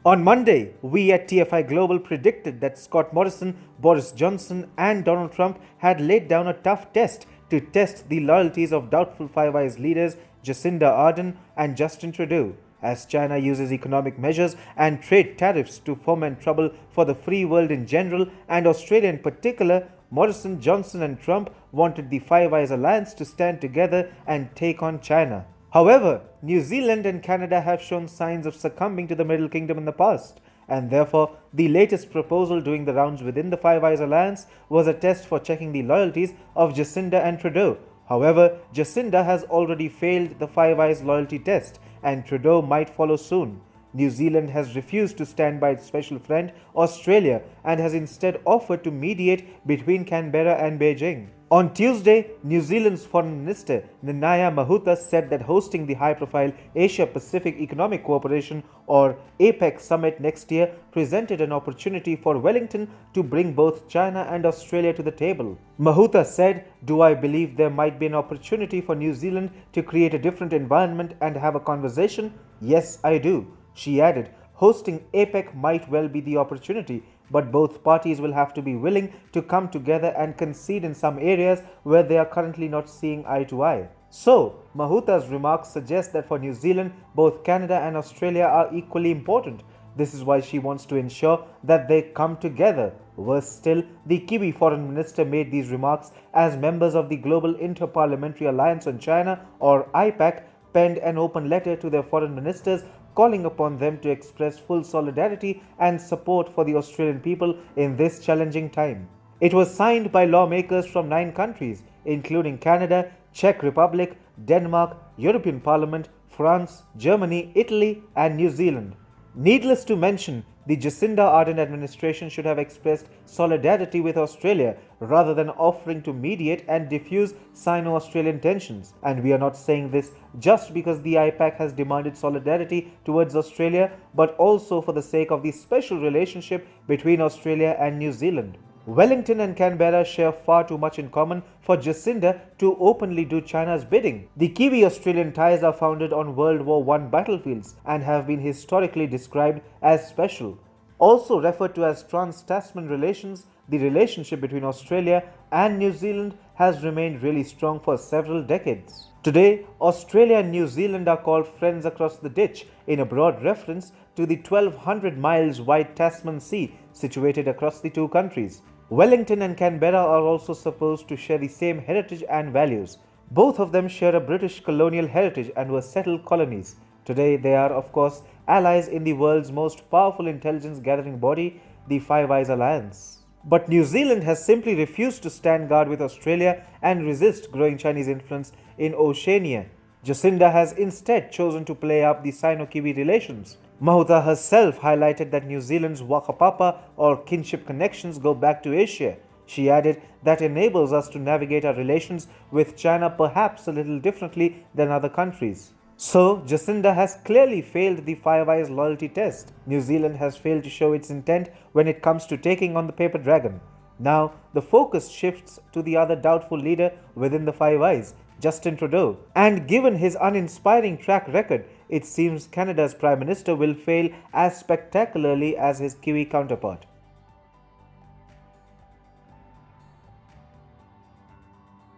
On Monday, we at TFI Global predicted that Scott Morrison, Boris Johnson, and Donald Trump had laid down a tough test to test the loyalties of doubtful Five Eyes leaders Jacinda Ardern and Justin Trudeau, as China uses economic measures and trade tariffs to foment trouble for the free world in general and Australia in particular. Morrison, Johnson, and Trump wanted the Five Eyes alliance to stand together and take on China. However, New Zealand and Canada have shown signs of succumbing to the Middle Kingdom in the past, and therefore the latest proposal doing the rounds within the Five Eyes alliance was a test for checking the loyalties of Jacinda and Trudeau. However, Jacinda has already failed the Five Eyes loyalty test, and Trudeau might follow soon. New Zealand has refused to stand by its special friend Australia and has instead offered to mediate between Canberra and Beijing. On Tuesday, New Zealand's Foreign Minister Nanaia Mahuta said that hosting the high-profile Asia-Pacific Economic Cooperation or APEC summit next year presented an opportunity for Wellington to bring both China and Australia to the table. Mahuta said, "Do I believe there might be an opportunity for New Zealand to create a different environment and have a conversation? Yes, I do." She added, hosting APEC might well be the opportunity, but both parties will have to be willing to come together and concede in some areas where they are currently not seeing eye to eye. So, Mahuta's remarks suggest that for New Zealand, both Canada and Australia are equally important. This is why she wants to ensure that they come together. Worse still, the Kiwi Foreign Minister made these remarks as members of the Global Interparliamentary Alliance on China, or APEC, penned an open letter to their foreign ministers calling upon them to express full solidarity and support for the Australian people in this challenging time. It was signed by lawmakers from 9 countries, including Canada, Czech Republic, Denmark, European Parliament, France, Germany, Italy, and New Zealand. Needless to mention, the Jacinda Ardern administration should have expressed solidarity with Australia rather than offering to mediate and diffuse Sino-Australian tensions. And we are not saying this just because the APEC has demanded solidarity towards Australia, but also for the sake of the special relationship between Australia and New Zealand. Wellington and Canberra share far too much in common for Jacinda to openly do China's bidding. The Kiwi-Australian ties are founded on World War I battlefields and have been historically described as special. Also referred to as trans-Tasman relations, the relationship between Australia and New Zealand has remained really strong for several decades. Today, Australia and New Zealand are called friends across the ditch in a broad reference to the 1,200 miles wide Tasman Sea situated across the two countries. Wellington and Canberra are also supposed to share the same heritage and values. Both of them share a British colonial heritage and were settled colonies. Today, they are, of course, allies in the world's most powerful intelligence gathering body, the Five Eyes Alliance. But New Zealand has simply refused to stand guard with Australia and resist growing Chinese influence in Oceania. Jacinda has instead chosen to play up the Sino-Kiwi relations. Mahuta herself highlighted that New Zealand's Wakapapa or kinship connections go back to Asia. She added that enables us to navigate our relations with China perhaps a little differently than other countries. So, Jacinda has clearly failed the Five Eyes loyalty test. New Zealand has failed to show its intent when it comes to taking on the paper dragon. Now, the focus shifts to the other doubtful leader within the Five Eyes, Justin Trudeau. And given his uninspiring track record, it seems Canada's Prime Minister will fail as spectacularly as his Kiwi counterpart.